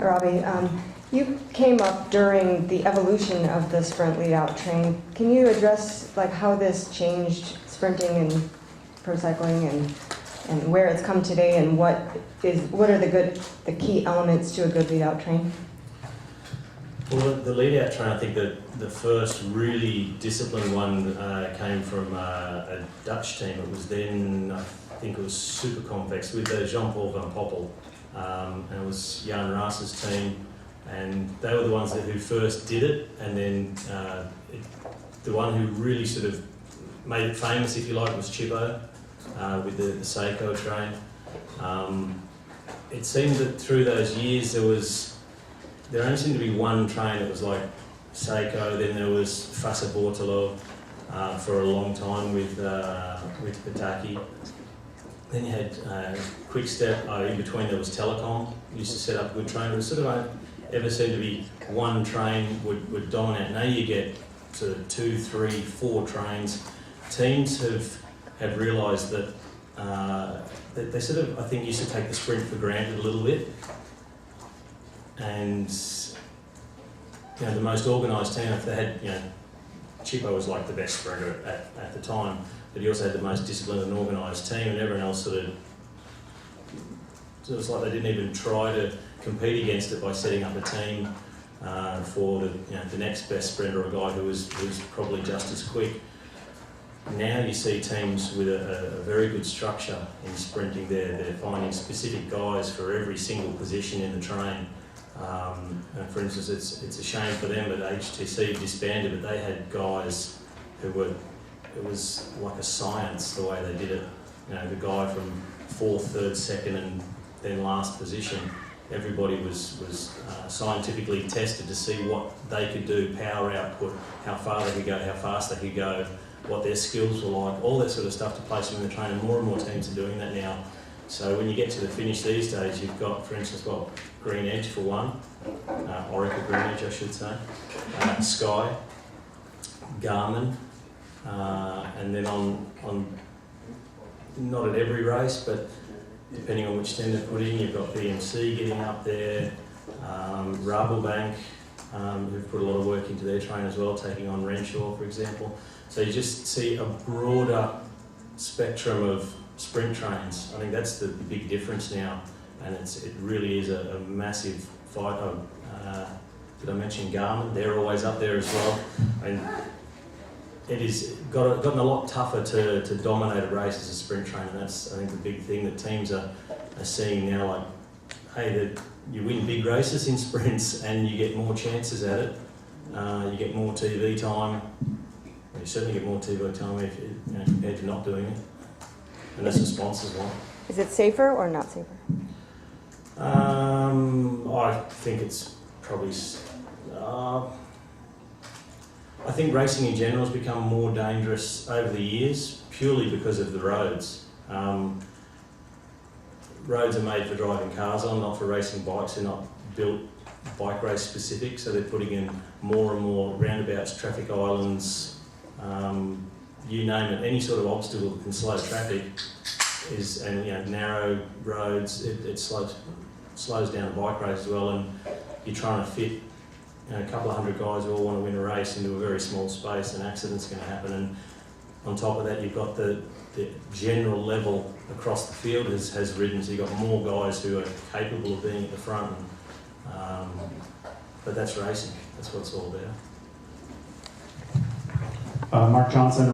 Robbie. You came up during the evolution of the sprint lead-out train. Can you address how this changed sprinting and pro cycling and where it's come today, and what are the key elements to a good lead-out train? Well, the lead-out train, I think that the first really disciplined one came from a Dutch team. It was then, I think it was super complex with Jean-Paul van Poppel, and it was Jan Raas's team, and they were the ones who first did it, and then the one who really sort of made it famous, if you like, was Chippo with the Seiko train. It seemed that through those years there only seemed to be one train that was like Seiko. Then there was Fassa Bortolo for a long time with Pataki. Then you had Quick Step. In between there was Telecom. Used to set up a good train. It was sort of ever seemed to be one train would dominate. Now you get sort of 2, 3, 4 trains. Teams have realised that they sort of, I think, used to take the sprint for granted a little bit. And the most organised team, if they had, Chippo was like the best sprinter at the time, but he also had the most disciplined and organised team, and everyone else so it was like they didn't even try to compete against it by setting up a team for the next best sprinter, or a guy who was probably just as quick. Now you see teams with a very good structure in sprinting. They're finding specific guys for every single position in the train. And for instance, it's a shame for them that HTC disbanded, but they had guys who it was like a science the way they did it. The guy from 4th, 3rd, 2nd and then last position, everybody was scientifically tested to see what they could do, power output, how far they could go, how fast they could go, what their skills were like, all that sort of stuff to place them in the train, and more teams are doing that now. So when you get to the finish these days, you've got, for instance, Green Edge for one, Oracle Green Edge I should say, Sky, Garmin, and then on not at every race, but depending on which team they're put in, you've got BMC getting up there, Rabobank, who've put a lot of work into their train as well, taking on Renshaw, for example. So you just see a broader spectrum of sprint trains. I think that's the big difference now, and it really is a massive fight. Did I mention Garmin? They're always up there as well. It is gotten a lot tougher to dominate a race as a sprint train, and that's, I think, the big thing that teams are seeing now. Like, hey, you win big races in sprints, and you get more chances at it. You get more TV time. You certainly get more TV time if compared to not doing it, and that's the sponsors want. Is it safer or not safer? I think it's probably. I think racing in general has become more dangerous over the years, purely because of the roads. Roads are made for driving cars on, not for racing bikes. They're not built bike race specific, so they're putting in more and more roundabouts, traffic islands, you name it, any sort of obstacle that can slow traffic and narrow roads. It slows down a bike race as well, and you're trying to fit a couple of hundred guys who all want to win a race into a very small space, and accidents are going to happen. And on top of that, you've got the general level across the field has risen, so you've got more guys who are capable of being at the front. But that's racing. That's what it's all about. Mark Johnson.